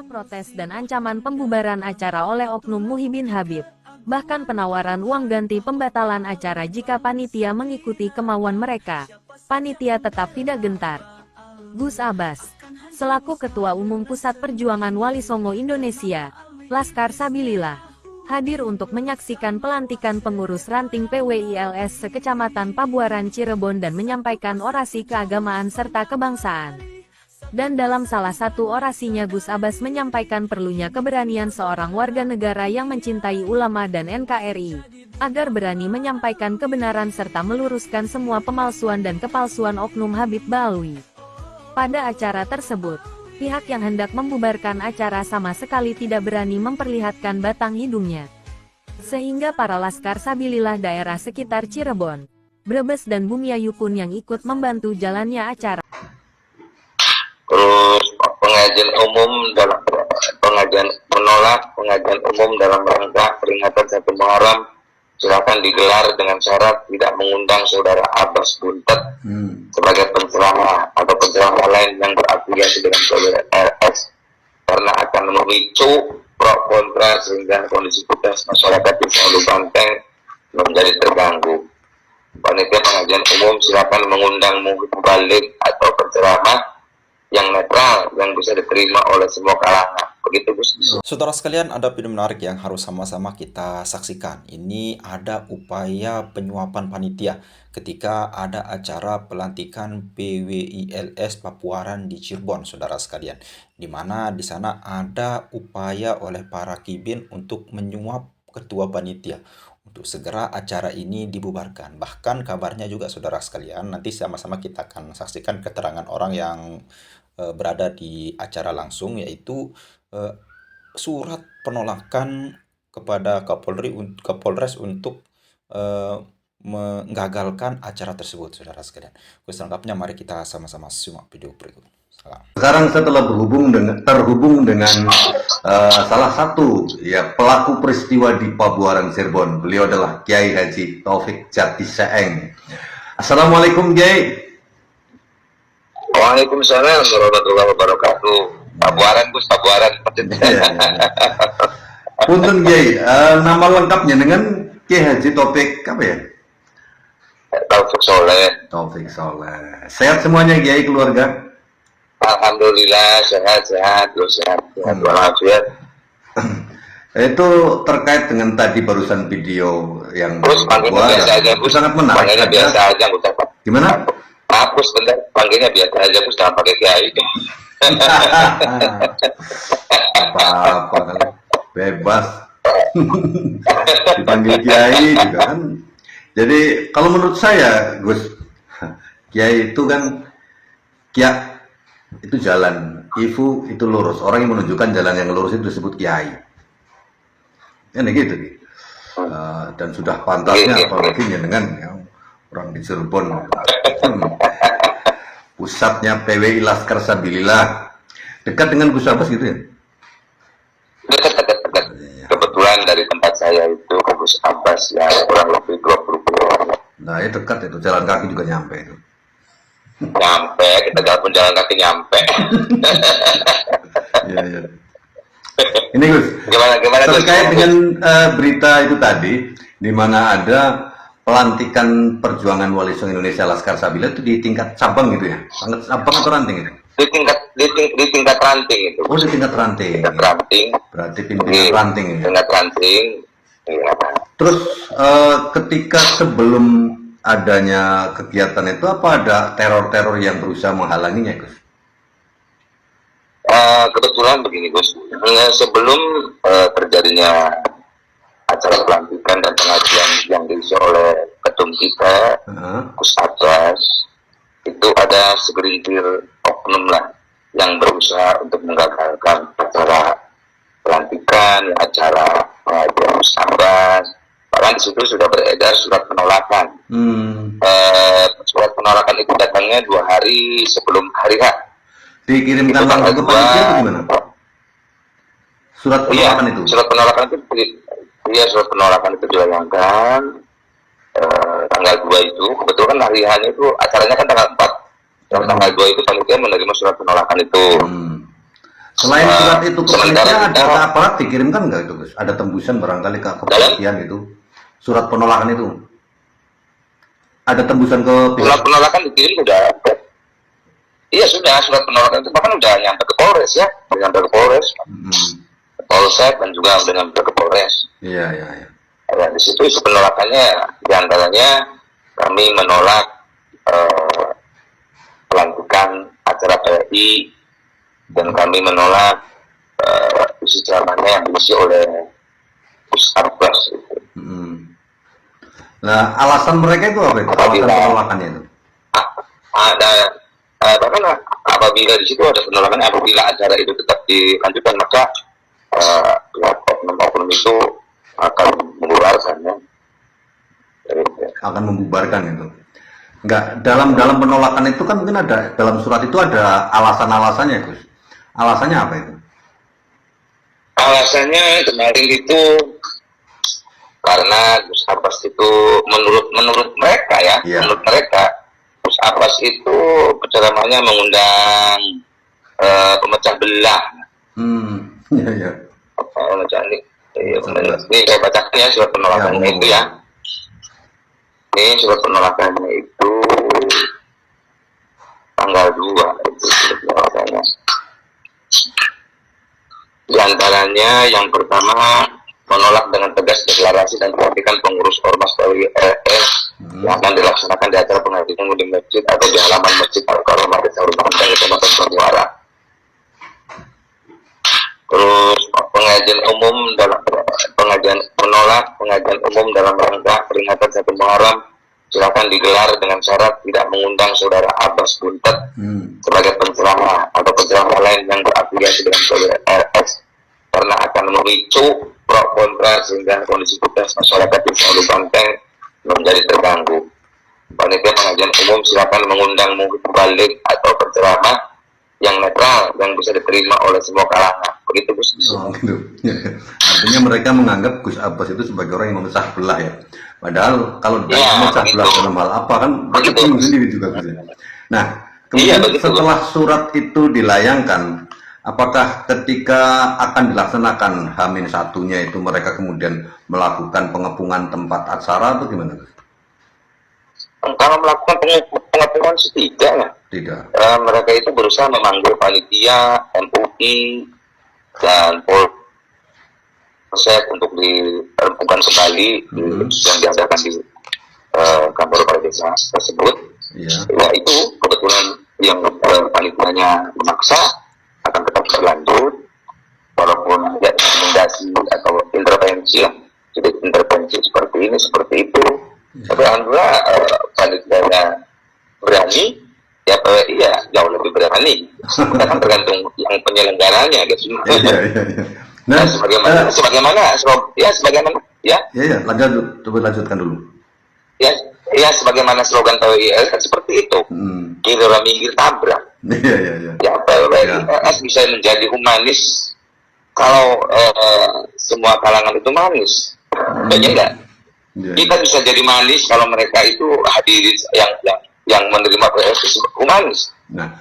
protes dan ancaman pembubaran acara oleh Oknum Muhyiddin Habib. Bahkan penawaran uang ganti pembatalan acara jika panitia mengikuti kemauan mereka. Panitia tetap tidak gentar. Gus Abbas, selaku Ketua Umum Pusat Perjuangan Wali Songo Indonesia, Laskar Sabilillah, hadir untuk menyaksikan pelantikan pengurus ranting PWILS sekecamatan Pabuaran Cirebon dan menyampaikan orasi keagamaan serta kebangsaan. Dan dalam salah satu orasinya Gus Abbas menyampaikan perlunya keberanian seorang warga negara yang mencintai ulama dan NKRI, agar berani menyampaikan kebenaran serta meluruskan semua pemalsuan dan kepalsuan Oknum Habib Baalwi. Pada acara tersebut, pihak yang hendak membubarkan acara sama sekali tidak berani memperlihatkan batang hidungnya. Sehingga para Laskar Sabilillah daerah sekitar Cirebon, Brebes dan Bumiayu pun yang ikut membantu jalannya acara. Terus pengajian umum dalam pengajian umum dalam rangka peringatan 1 Muharram silakan digelar dengan syarat tidak mengundang saudara Abbas Buntet sebagai penceramah atau penceramah lain yang berafiliasi dengan PWRS karena akan memicu pro kontra sehingga kondisivitas masyarakat di Palu Banteng menjadi terganggu. Panitia pengajian umum silakan mengundang mubalik atau penceramah yang netral yang bisa diterima oleh semua kalangan. Begitu, Gus. Saudara sekalian, ada video menarik yang harus sama-sama kita saksikan. Ini ada upaya penyuapan panitia ketika ada acara pelantikan PWILS Pabuaran di Cirebon, saudara sekalian. Di mana di sana ada upaya oleh para kibin untuk menyuap ketua panitia untuk segera acara ini dibubarkan. Bahkan kabarnya juga, saudara sekalian, nanti sama-sama kita akan saksikan keterangan orang yang berada di acara langsung, yaitu surat penolakan kepada Kapolres untuk menggagalkan acara tersebut, saudara sekalian. Selengkapnya mari kita sama-sama simak video berikut. Salam. Sekarang saya telah terhubung dengan salah satu pelaku peristiwa di Pabuaran Cirebon. Beliau adalah Kiai Haji Taufik Jati Seeng. Assalamualaikum, Kiai. Waalaikumsalam warahmatullahi wabarakatuh. Pabuaran, Gus, Pabuaran. Punten, Kiai, nama lengkapnya dengan Kiai Haji Taufik apa ya? Taufik Soleh. Taufik Soleh. Sehat semuanya, Kiai, keluarga? Alhamdulillah sehat walafiat. Itu terkait dengan tadi barusan video yang Gus, panggilnya biasa aja, Gus. Sangat menarik. Panggilnya biasa aja, Gus. Gimana? Hapus bentar, panggilnya biasa aja, Gus, jangan pakai Kiai. Apa-apa kan, bebas. Dipanggil Kiai juga kan. Jadi kalau menurut saya, Gus, Kiai itu kan itu jalan, Ifu itu lurus. Orang yang menunjukkan jalan yang lurus itu disebut Kiai. Ini gitu. Dan sudah pantasnya apalagi dengan orang di Cirebon, pusatnya PWI Laskar Sabilillah, dekat dengan Gus Abbas gitu ya? Dekat. Kebetulan dari tempat saya itu ke Gus Abbas ya kurang lebih 20 km. Nah, itu dekat itu, jalan kaki juga nyampe itu. Nyampe, kita jalan kaki nyampe. Iya. Ini Gus, gimana terkait dengan berita itu tadi, di mana ada pelantikan perjuangan Wali Songo Indonesia Laskar Sabilillah itu di tingkat cabang gitu ya? Cabang atau ranting itu? Di tingkat ranting itu. Oh, di tingkat ranting. Tingkat ranting. Berarti pimpinan ranting ya? Tingkat ranting. Ya. Terus ketika sebelum adanya kegiatan itu apa ada teror-teror yang berusaha menghalanginya, Gus? Kebetulan begini, Gus. Sebelum terjadinya acara pelantikan dan pengajian yang diisi oleh ketum kita, Gus Abbas, itu ada segelintir oknum lah yang berusaha untuk menggagalkan acara pelantikan, acara pengajian Gus Abbas. Bahkan di situ sudah beredar surat penolakan. Surat penolakan itu datangnya 2 hari sebelum hari H. Dikirimkan langsung ke panitia atau gimana? Surat penolakan itu? Surat penolakan itu dilayangkan tanggal 2 itu. Kebetulan hari H itu acaranya kan tanggal 4. Tanggal 2 itu panitia menerima surat penolakan itu. Selain surat itu ke sementara panitia, ada kita ke aparat dikirimkan nggak itu, Gus? Ada tembusan barangkali ke kepolisian itu, surat penolakan itu? Ada tembusan ke pihak? surat penolakan dikirim sudah. Iya sudah, surat penolakan itu bahkan udah nyampe ke Polres ya, udah nyampe ke Polres, Polsek dan juga udah nyampe ke Polres. Iya, iya, iya. Ya, di situ isi penolakannya diantaranya kami menolak pelantikan acara PRI dan kami menolak isi ceramahnya yang diisi oleh Gus Abbas. Nah, alasan mereka itu apa itu? Alasan penolakannya itu? Ada bahkan apabila di situ ada penolakan, apabila acara itu tetap dilanjutkan maka oknum-oknum itu akan membubarkannya. Akan membubarkan itu. Enggak, dalam penolakan itu kan mungkin ada, dalam surat itu ada alasan-alasannya, Gus. Alasannya apa itu? Alasannya kemarin itu karena Gus Abbas itu menurut mereka ya, menurut mereka Gus Abbas itu ceramahnya mengundang pemecah belah. Iya, iya. Pemecah ini saya bacakan ya surat penolakannya itu ya. Ini surat penolakannya itu tanggal 2 itu surat penolakannya. Di antaranya yang pertama, menolak dengan tegas deklarasi dan pelantikan pengurus Ormas PWILS yang akan dilaksanakan di acara pengajian di masjid atau di halaman masjid Al-Karamah Desa Urbanteng Kecamatan Pamuara. Terus menolak pengajian umum dalam rangka peringatan 1 Muharram silakan digelar dengan syarat tidak mengundang saudara Abbas Buntet sebagai penceramah atau penceramah lain yang berafiliasi dengan PWILS karena akan memicu pro kontra sehingga kondisi tugas masyarakat di Desa Banteng menjadi terganggu. Panitia pengajian umum silakan mengundang mubalik atau penceramah yang netral yang bisa diterima oleh semua kalangan. Begitu Gus. Oh, gitu. Artinya mereka menganggap Gus Abbas itu sebagai orang yang memecah belah ya. Padahal kalau memecah belah dalam hal apa kan mereka bingung sendiri juga Gus. Nah, kemudian setelah surat itu dilayangkan, apakah ketika akan dilaksanakan H-1-nya itu mereka kemudian melakukan pengepungan tempat acara atau gimana? Kalau melakukan pengepungan tidak ya. Tidak. Mereka itu berusaha memanggil panitia, MUI, dan Polsek untuk diperempukan kembali yang diadakan di kantor kepala desa tersebut. Ya itu kebetulan yang panitianya memaksa akan tetap berlanjut walaupun ada rekomendasi atau intervensi lah, jadi intervensi seperti ini seperti itu. Tapi alhamdulillah panitianya berani, ya PWI ya jauh lebih berani. Karena tergantung yang penyelenggaranya guys. Nah, sebagaimana lanjutkan dulu. Ya sebagaimana slogan PWI kan seperti itu. Kira minggir tabrak. Ya PWI bisa menjadi humanis kalau semua kalangan itu manis. Banyak enggak? Kita bisa jadi manis kalau mereka itu hadirin yang menerima PWI humanis. Nah,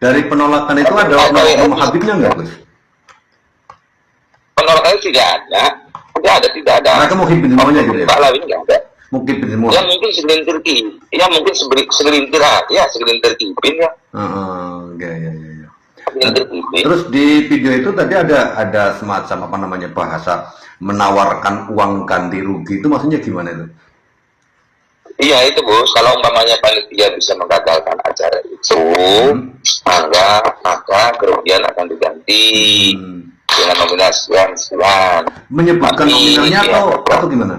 dari penolakan itu ada oknum Habibnya nggak, Gus? Penolakan itu tidak ada. Tidak ada. Mereka mau hibin semuanya gitu ya? Pahlawan nggak ada. Mungkin semua. Ya mungkin segelintir ya mungkin segelintir ya segelintir kipin ya. Ya. Terus di video itu tadi ada semacam apa namanya bahasa menawarkan uang ganti rugi, itu maksudnya gimana itu? Iya itu Bos, kalau umpamanya panitia bisa menggagalkan acara itu, maka kerugian akan diganti dengan nominal sekian. Menyebutkan nominalnya atau gimana?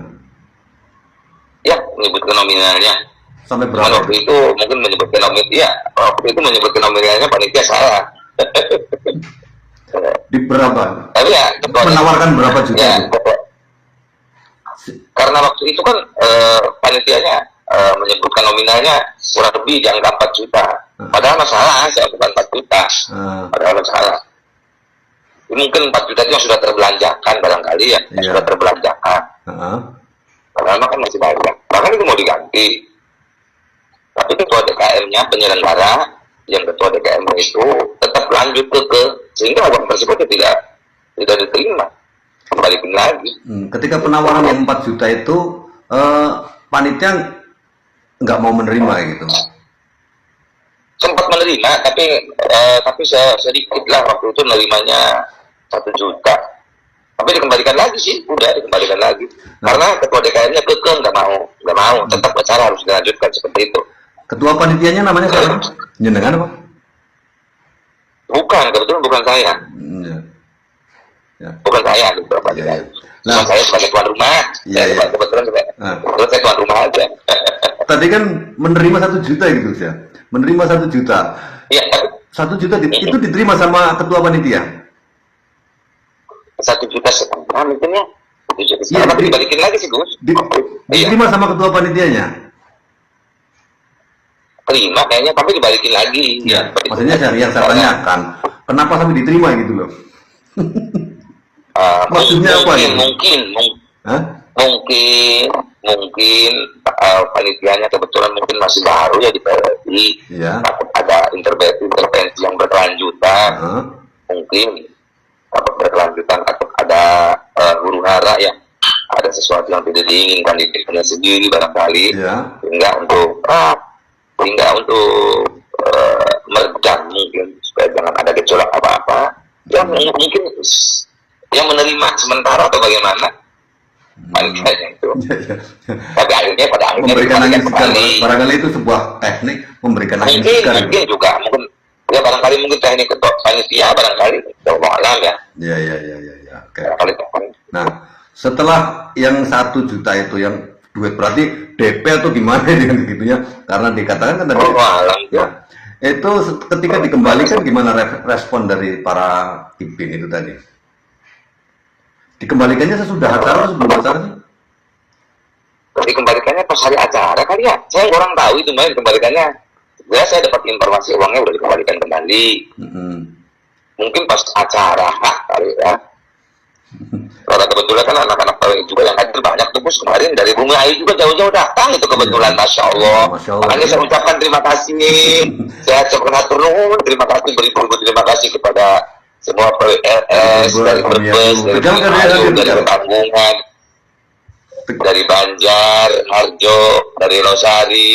Ya, menyebutkan nominalnya. Sampai berapa? Waktu itu mungkin menyebutkan nominalnya, waktu itu menyebutkan nominalnya panitia salah. Di berapa? Tapi ya, menawarkan berapa juta? Ya, karena waktu itu kan panitianya menyebutkan nominalnya kurang lebih di angka 4 juta. Padahal masalah, saya bukan 4 juta. Padahal masalah. Mungkin 4 juta itu sudah terbelanjakan barangkali ya, sudah terbelanjakan. Padahal kan masih banyak. Bahkan itu mau diganti. Tapi ketua DKM-nya penyelenggara, yang ketua DKM itu tetap lanjut ke sehingga uang tersebut tidak diterima, kembalikan lagi. Ketika penawaran yang 4 juta itu panitia nggak mau menerima gitu. Sempat menerima, tapi saya sedikit lah waktu itu menerimanya 1 juta, tapi dikembalikan lagi sih, udah dikembalikan lagi. Karena ketua DKM-nya kekeh nggak mau, tetap acara harus dilanjutkan seperti itu. Ketua panitianya namanya siapa? Jenengan apa? Bukan, kebetulan bukan saya. Ya. Bukan saya, ketua panitia. Nah, saya sebagai tuan rumah. Kebetulan saya tuan rumah aja. Tadi kan menerima 1 juta gitu ya. Menerima 1 juta. Iya. 1 juta itu diterima sama ketua panitia. 1 juta setengah mungkin ya. Iya, tapi dibalikin lagi sih Gus. Diterima sama ketua panitianya. Terima kayaknya, tapi dibalikin lagi. Ya, maksudnya yang saya tanyakan, kenapa sampai diterima gitu loh? Maksudnya apa ya? Mungkin panitianya kebetulan mungkin masih baru ya di PLI. Ya. Ada intervensi yang berkelanjutan. Mungkin berkelanjutan atau ada huru hara yang ada sesuatu yang tidak diinginkan di dirinya sendiri barangkali. Ya. Sehingga untuk meredam mungkin supaya jangan ada gejolak apa-apa. Ya mungkin yang menerima sementara atau bagaimana? Panitianya itu. Tapi akhirnya pada akhirnya memberikan angin segar. Barangkali itu sebuah teknik memberikan angin segar. Mungkin juga ya barangkali mungkin teknik ketua panitia barangkali alam ya. Ya. Oke. Nah, setelah yang 1 juta itu yang duit berarti DP atau gimana dengan begitunya? Karena dikatakan kan tadi. Ya. Itu ketika dikembalikan gimana respon dari para Kibin itu tadi? Dikembalikannya sesudah acara atau sebelum acara sih? Dikembalikannya pas hari acara kali ya. Saya kurang tahu itu main dikembalikannya. Saya dapat informasi uangnya udah dikembalikan kembali. Mungkin pas acara kali ya. Karena kebetulan kan anak-anak PWI juga yang hadir banyak tuh Gus, kemarin dari Bumi Ayu juga jauh-jauh datang itu kebetulan. Masya Allah. Makanya saya ucapkan terima kasih nih. Saya ucapkan hatur nuhun, terima kasih, beribu-ribu terima kasih kepada semua PWRS dari Brebes, dari Bumi Ayu, dari Tanggungan, dari Banjar, Harjo, dari Losari.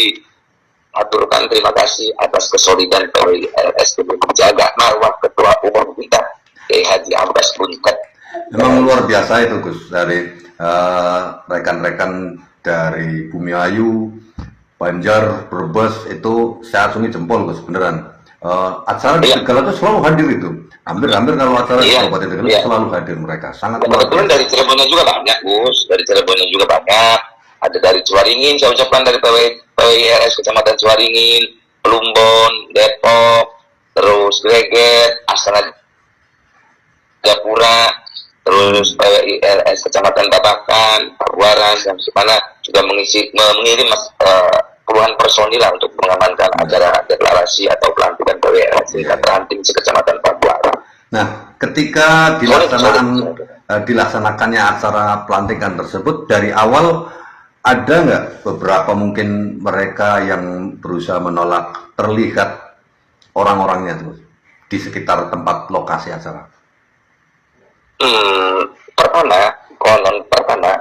Aturkan terima kasih atas kesolidan PWRS untuk menjaga marwah ketua umum kita, Kiai Haji Abbas Buntet. Memang luar biasa itu Gus, dari rekan-rekan dari Bumi Ayu, Banjar, Brebes itu saya acungi jempol Gus, beneran. Acara di Tegal itu selalu hadir itu. Hampir kalau acara di Kabupaten Tegal selalu hadir mereka. Sangat luar biasa. Dari Cirebonnya juga banyak Gus, dari Cirebonnya juga banyak. Ada dari Ciwaringin, saya ucapkan dari PWRS Kecamatan Ciwaringin, Plumbon, Depok, terus Greget, Astana Japura, terus PWRS Kecamatan Babakan, Pabuaran, dan mana juga mengirim puluhan personil lah untuk mengamankan acara deklarasi atau pelantikan PWRS ranting sekecamatan Pabuaran. Nah, ketika dilaksanakannya acara pelantikan tersebut dari awal ada nggak beberapa mungkin mereka yang berusaha menolak, terlihat orang-orangnya tuh di sekitar tempat lokasi acara? Pertama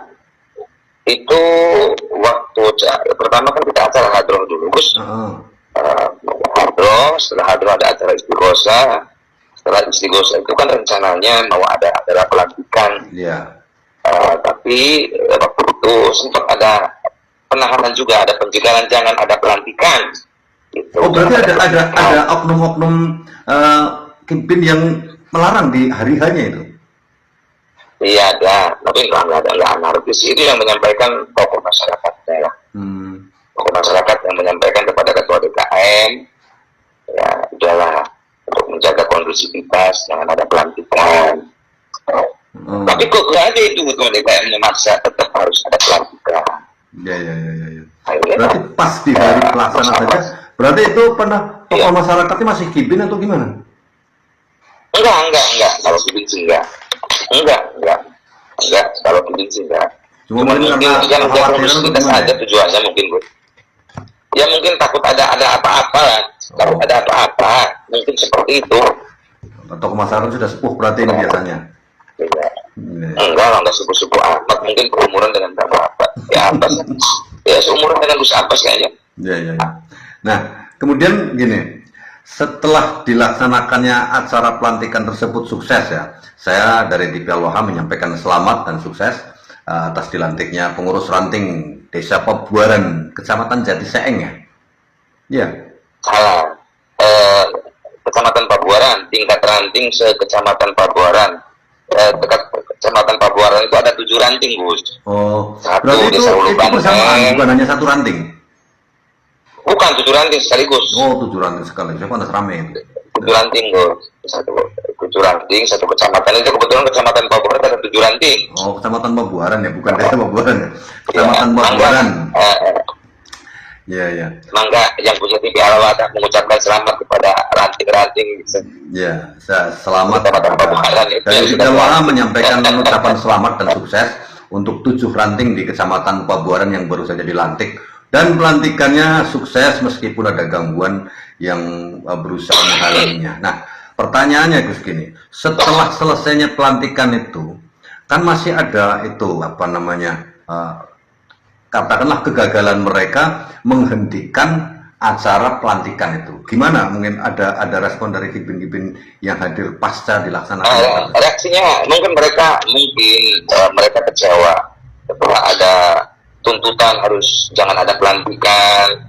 itu waktu pertama kan kita acara hadroh dulu Gus. Setelah hadroh ada acara istighosa. Setelah istighosa itu kan rencananya mau ada acara pelantikan. Tapi waktu itu sempat ada penahanan juga, ada pencegahan jangan ada pelantikan. Gitu. Oh berarti ada oknum-oknum Kibin yang melarang di hari hanya itu? Iya ada, tapi nggak anarkis. Itu yang menyampaikan tokoh masyarakatnya lah. Tokoh masyarakat yang menyampaikan kepada ketua DKM, ya udahlah untuk menjaga kondusivitas, jangan ada pelantikan. Tapi kok nggak ada itu ketua DKM-nya maksa tetap harus ada pelantikan. Ya. Berarti pas di hari pelaksanaan saja. Berarti itu pernah tokoh masyarakatnya masih Kibin atau gimana? Enggak. Kalau Kibin sih enggak. Enggak. Kalau Kibin sih enggak. Cuma mungkin kan kita saja tujuannya mungkin Bu. Ya mungkin takut ada apa-apa lah. Takut ada apa-apa. Mungkin seperti itu. Tokoh masyarakat sudah sepuh berarti ini biasanya. Iya. Iya. Enggak sepuh-sepuh amat, mungkin keumuran dengan Bapak ya Abbas. Ya seumuran dengan Gus Abbas kayaknya. Ya. Nah, kemudian gini, setelah dilaksanakannya acara pelantikan tersebut sukses ya, saya dari TV Aloha menyampaikan selamat dan sukses atas dilantiknya pengurus ranting Desa Pabuaran, Kecamatan Jatiseeng ya. Iya. Salah. Kecamatan Pabuaran, tingkat ranting se-Kecamatan Pabuaran. Dekat Kecamatan Pabuaran itu ada 7 ranting, Gus. Oh, Satu berarti Desa Hulu itu bersamaan, Banteng. bukan hanya satu ranting. Bukan 7 ranting sekaligus. Oh, 7 ranting sekaligus. Saya panas rame itu. 7 ranting, Gus. 7 ranting, satu kecamatan. Itu kebetulan Kecamatan Pabuaran ada 7 ranting. Oh, Kecamatan Pabuaran ya, bukan Desa Pabuaran ya. Kecamatan Pabuaran. Ya. Mangga yang punya TV Aloha mengucapkan selamat kepada ranting-ranting. Ya, selamat Kecamatan Pabuaran itu dari yang TV sudah Aloha menyampaikan ucapan selamat dan sukses untuk 7 ranting di Kecamatan Pabuaran yang baru saja dilantik. Dan pelantikannya sukses meskipun ada gangguan yang berusaha menghalanginya. Nah, pertanyaannya Gus gini, setelah selesainya pelantikan itu, kan masih ada itu katakanlah kegagalan mereka menghentikan acara pelantikan itu. Gimana? Mungkin ada respon dari Kibin-Kibin yang hadir pasca dilaksanakan. Reaksinya mungkin mereka kecewa setelah ada tuntutan harus jangan ada pelantikan,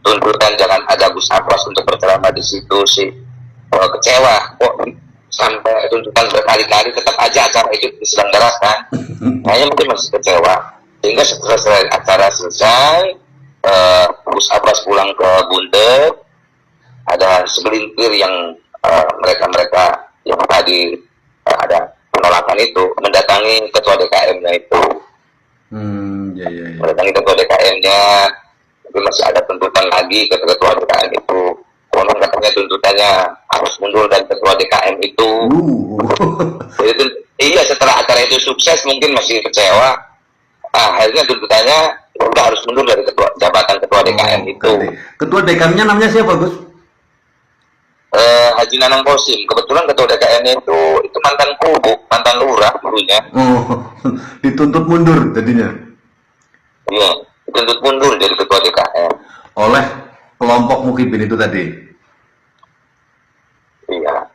tuntutan jangan ada Gus Abbas untuk berceramah di situ sih. Kecewa kok sampai tuntutan berkali-kali tetap aja acara itu diselenggarakan. Kayaknya mungkin masih kecewa. Sehingga setelah acara selesai, Gus Abbas pulang ke Bundek, ada segelintir yang mereka yang tadi ada penolakan itu mendatangi ketua DKM-nya itu. Ya. Mendatangi ketua DKM-nya, tapi masih ada tuntutan lagi ke ketua DKM itu. Konon katanya tuntutannya harus mundur dari ketua DKM itu. Jadi, iya, setelah acara itu sukses mungkin masih kecewa. Akhirnya tuntutannya udah harus mundur dari jabatan ketua DKM itu. Ketua DKM-nya namanya siapa, Gus? Haji Nanang Kosim. Kebetulan ketua DKM-nya itu mantan kubu, mantan lurah dulunya. Oh, dituntut mundur jadinya. Iya, dituntut mundur dari ketua DKM. Oleh kelompok Mukibin itu tadi. Iya.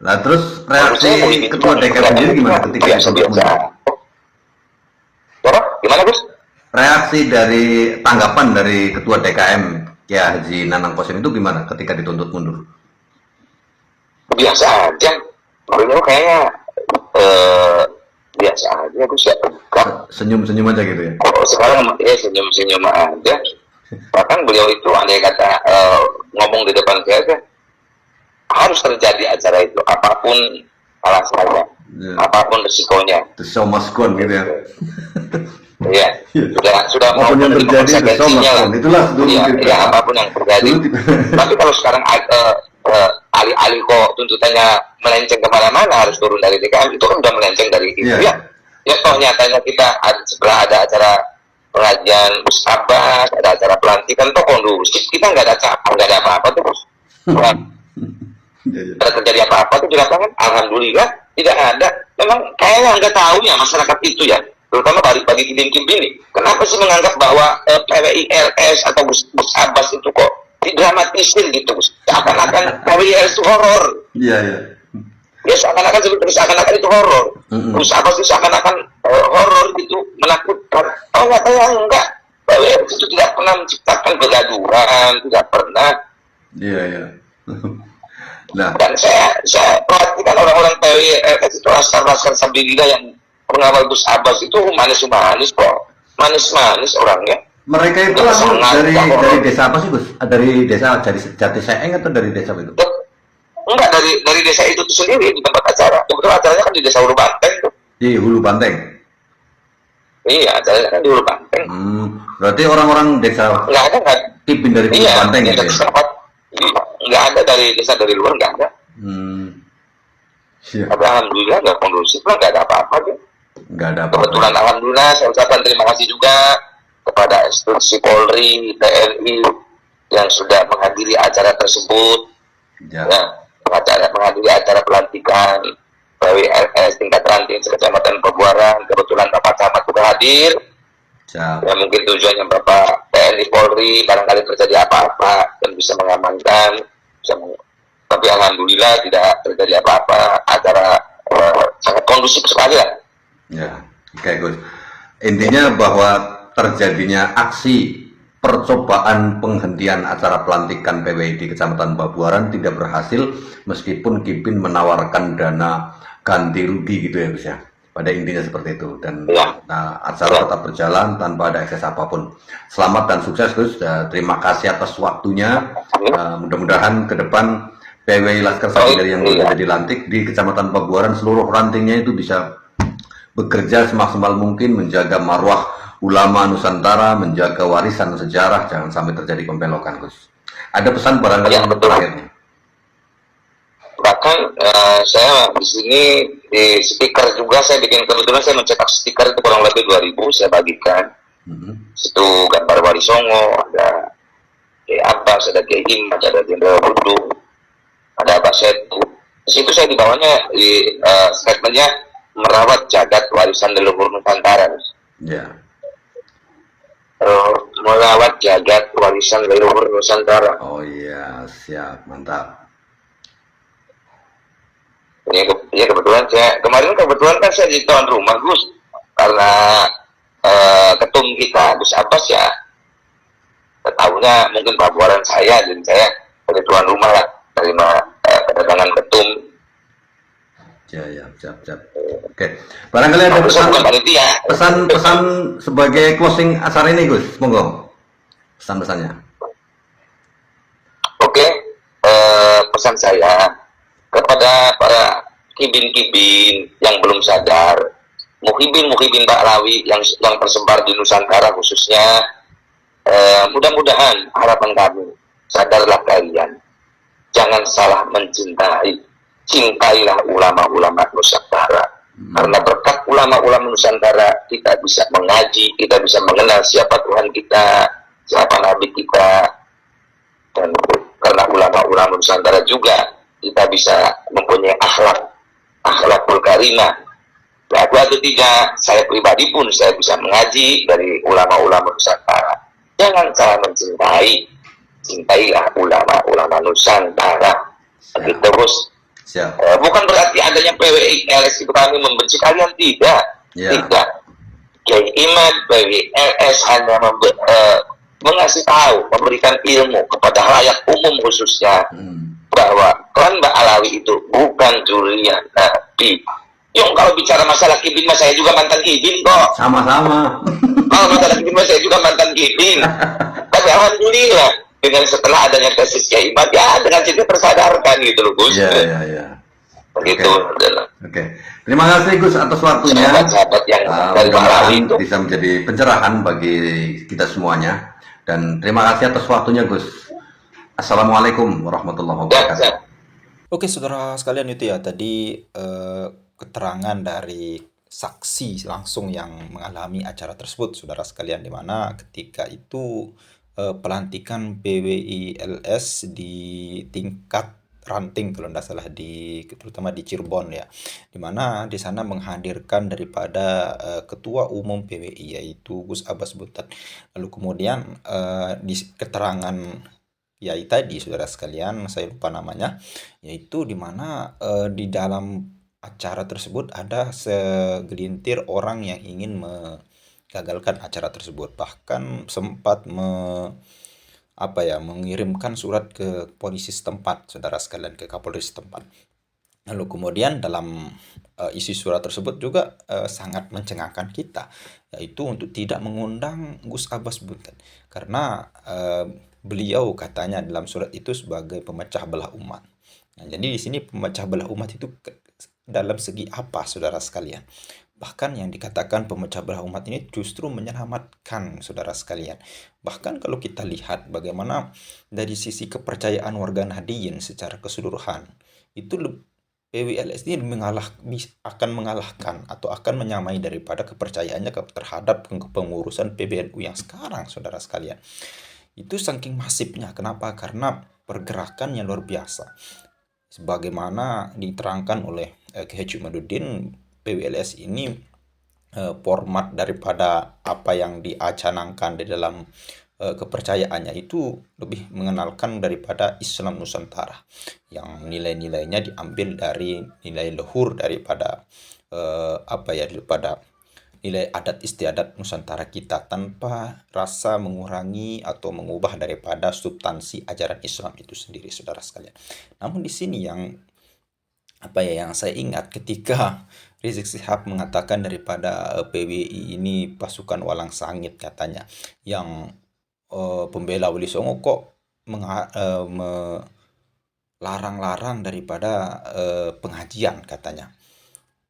Nah, terus reaksi ketua DKM sendiri gimana ketika dituntut mundur? Gimana, Gus? Reaksi dari tanggapan dari ketua DKM ya Haji Nanang Kosim itu gimana ketika dituntut mundur? Biasa aja. Menurut kayaknya biasa aja, Gus ya. Senyum-senyum aja gitu ya? Sekarang ya senyum-senyum aja. Bahkan beliau itu andai kata ngomong di depan saya, harus terjadi acara itu apapun alasannya, apapun resikonya. The show must go on gitu ya? Iya, sudah apapun yang terjadi the show must go on. Itulah dulu ya, apapun yang terjadi. Tapi kalau sekarang alih-alih kok tuntutannya melenceng kemana-mana harus turun dari DKM, itu kan udah melenceng dari itu ya. Ya toh nyatanya kita setelah ada acara pengajian Gus Abbas, ada acara pelantikan, toh kondusif, kita nggak ada apa-apa tuh. Tidak terjadi apa-apa tuh di lapangan, alhamdulillah tidak ada. Memang kayaknya nggak tahu ya masyarakat itu ya, terutama bagi Kibin-Kibin ini. Kenapa sih menganggap bahwa PWILS atau Gus Abbas itu kok didramatisir gitu, seakan-akan PWILS itu horor. Iya. Ya seakan-akan itu horor. Gus Abbas itu seakan-akan horor gitu, menakutkan. Oh enggak. PWILS itu tidak pernah menciptakan kegaduhan, tidak pernah. Iya. Nah, dan saya perhatikan orang-orang PWILS itu laskar Sabilillah yang pengawal Gus Abbas itu manis-manis kok, manis-manis orangnya. Mereka itu dari desa apa sih, Gus? Dari desa Jatiseeng atau dari desa itu? Enggak, dari desa itu sendiri di tempat acara. Kebetulan acaranya kan di desa Hulu Banteng tuh. Di Hulu Banteng. Iya, acaranya kan di Hulu Banteng. Berarti orang-orang desa enggak Kibin dari Hulu Banteng gitu ya? Nggak ada dari desa dari luar, nggak ada. Tapi alhamdulillah nggak kondusif lah, nggak ada apa-apa tuh. Nggak ada apa-apa. Kebetulan alhamdulillah saya ucapkan terima kasih juga kepada institusi Polri, TNI yang sudah menghadiri acara tersebut. Ya, menghadiri acara pelantikan PWLS tingkat ranting Kecamatan Pabuaran. Kebetulan Bapak Camat juga hadir. Siap. Ya mungkin tujuannya Bapak TNI Polri barangkali terjadi apa-apa dan bisa mengamankan. Tapi alhamdulillah tidak terjadi apa-apa. Acara sangat kondusif sekali lah. Ya, oke Gus. Intinya bahwa terjadinya aksi percobaan penghentian acara pelantikan PWI di Kecamatan Pabuaran tidak berhasil meskipun Kipin menawarkan dana ganti rugi gitu ya Gus ya. Pada intinya seperti itu, dan acara tetap berjalan tanpa ada ekses apapun. Selamat dan sukses Gus. Terima kasih atas waktunya. Mudah-mudahan ke depan PWI Laskar Sapindari yang sudah dilantik di Kecamatan Pabuaran seluruh rantingnya itu bisa bekerja semaksimal mungkin menjaga marwah ulama Nusantara, menjaga warisan sejarah, jangan sampai terjadi pembelokan Gus. Ada pesan barangkali yang terakhir? Bahkan saya di sini di stiker juga saya bikin, kebetulan saya mencetak stiker itu kurang lebih 2000 saya bagikan. Itu gambar Wali Songo, ada Abbas, ada Kiai Imad, ada Jenderal Budung, ada Abbas Setu. Di situ saya di bawahnya di statementnya merawat jagat warisan leluhur Nusantara. Ya. Merawat jagat warisan leluhur Nusantara. Oh iya, siap, mantap. Ya kebetulan kemarin kan saya di tuan rumah Gus, karena ketum kita Gus Abbas ya tahunya mungkin Pabuaran saya, jadi saya jadi tuan rumah lah terima kedatangan ketum. Ya, siap. Oke, barangkali ada pesan sebagai closing acara ini Gus, monggo pesan-pesannya. Oke, pesan saya kepada para kibin-kibin yang belum sadar, muhibin Baklawi yang tersebar di Nusantara khususnya, mudah-mudahan harapan kami, sadarlah kalian, jangan salah mencintai, cintailah ulama-ulama Nusantara. Karena berkat ulama-ulama Nusantara kita bisa mengaji, kita bisa mengenal siapa Tuhan kita, siapa Nabi kita, dan karena ulama-ulama Nusantara juga kita bisa mempunyai akhlakul karimah. Laku atau tidak, saya pribadi pun saya bisa mengaji dari ulama-ulama Nusantara. Jangan salah mencintai, cintailah ulama-ulama Nusantara. Begitu Gus. Bukan berarti adanya PWI LS itu kami membenci kalian, tidak. Tidak. Kiai Imad, PWI LS hanya mengasih tahu, memberikan ilmu kepada halayak umum khususnya. Bahwa klan Mbak Alawi itu bukan jurinya Nabi. Yang kalau bicara masalah kibin, saya juga mantan kibin kok. Sama-sama. Kalau masalah kibin, saya juga mantan kibin. Tapi alhamdulillah dengan setelah adanya kasus Kiai Imad, ya dengan cerita tersadarkan gitu loh Gus. Iya. Begitu. Oke. Terima kasih Gus atas waktunya. Sahabat-sahabat yang dari Mbak Alawi itu bisa menjadi pencerahan bagi kita semuanya. Dan terima kasih atas waktunya Gus. Assalamualaikum warahmatullahi wabarakatuh. Oke saudara sekalian, itu ya tadi keterangan dari saksi langsung yang mengalami acara tersebut saudara sekalian, di mana ketika itu pelantikan PWI LS di tingkat ranting kalau tidak salah, terutama di Cirebon ya, dimana di sana menghadirkan daripada ketua umum PWI yaitu Gus Abbas Buntat. Lalu kemudian di keterangan Yai tadi saudara sekalian, saya lupa namanya, yaitu dimana di dalam acara tersebut ada segelintir orang yang ingin menggagalkan acara tersebut, bahkan sempat mengirimkan surat ke polisi setempat saudara sekalian, ke Kapolri setempat. Lalu kemudian dalam isi surat tersebut juga sangat mencengangkan kita, yaitu untuk tidak mengundang Gus Abbas Buntat karena beliau katanya dalam surat itu sebagai pemecah belah umat. Nah, jadi di sini pemecah belah umat itu dalam segi apa saudara sekalian? Bahkan yang dikatakan pemecah belah umat ini justru menyelamatkan saudara sekalian. Bahkan kalau kita lihat bagaimana dari sisi kepercayaan warga Nahdliyin secara keseluruhan, itu PWLS ini akan mengalahkan atau akan menyamai daripada kepercayaannya terhadap pengurusan PBNU yang sekarang saudara sekalian. Itu saking masifnya. Kenapa? Karena pergerakan yang luar biasa. Sebagaimana diterangkan oleh Kiai Haji Imaduddin, PWLS ini format daripada apa yang diacanangkan di dalam kepercayaannya itu lebih mengenalkan daripada Islam Nusantara yang nilai-nilainya diambil dari nilai luhur daripada daripada nilai adat istiadat Nusantara kita, tanpa rasa mengurangi atau mengubah daripada substansi ajaran Islam itu sendiri, saudara sekalian. Namun di sini yang yang saya ingat ketika Rizik Sihab mengatakan daripada PWI ini pasukan walang sangit katanya, yang pembela Wali Songo kok melarang-larang daripada pengajian katanya.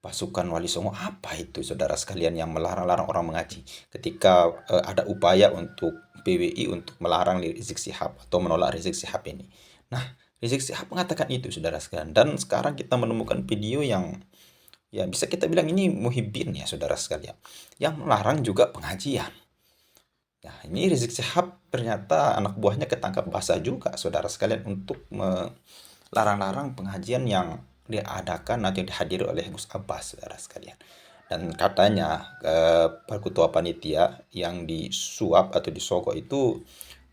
Pasukan Wali Songo apa itu, saudara sekalian, yang melarang-larang orang mengaji ketika ada upaya untuk PWI untuk melarang Rizik Sihab atau menolak Rizik Sihab ini. Nah, Rizik Sihab mengatakan itu, saudara sekalian, dan sekarang kita menemukan video yang ya bisa kita bilang ini Muhyiddin ya, saudara sekalian, yang melarang juga pengajian. Nah, ini Rizik Sihab ternyata anak buahnya ketangkap basah juga, saudara sekalian, untuk melarang-larang pengajian yang diadakan atau dihadiri oleh Gus Abbas, saudara sekalian. Dan katanya ketua panitia yang disuap atau disogok itu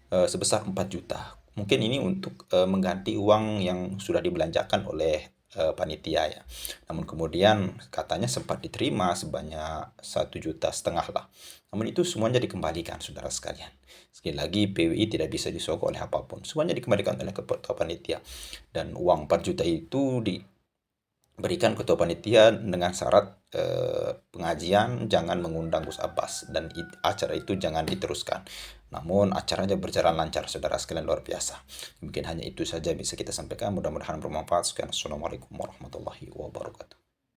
sebesar 4 juta. Mungkin ini untuk mengganti uang yang sudah dibelanjakan oleh panitia ya. Namun kemudian katanya sempat diterima sebanyak 1,5 juta lah. Namun itu semuanya dikembalikan, saudara sekalian. Sekali lagi, PWI tidak bisa disogok oleh apapun. Semuanya dikembalikan oleh ketua panitia. Dan uang 4 juta itu diberikan ketua panitia dengan syarat pengajian jangan mengundang Gus Abbas, dan acara itu jangan diteruskan. Namun acaranya berjalan lancar, saudara sekalian, luar biasa. Mungkin hanya itu saja bisa kita sampaikan, mudah-mudahan bermanfaat. Sekian, assalamualaikum warahmatullahi wabarakatuh.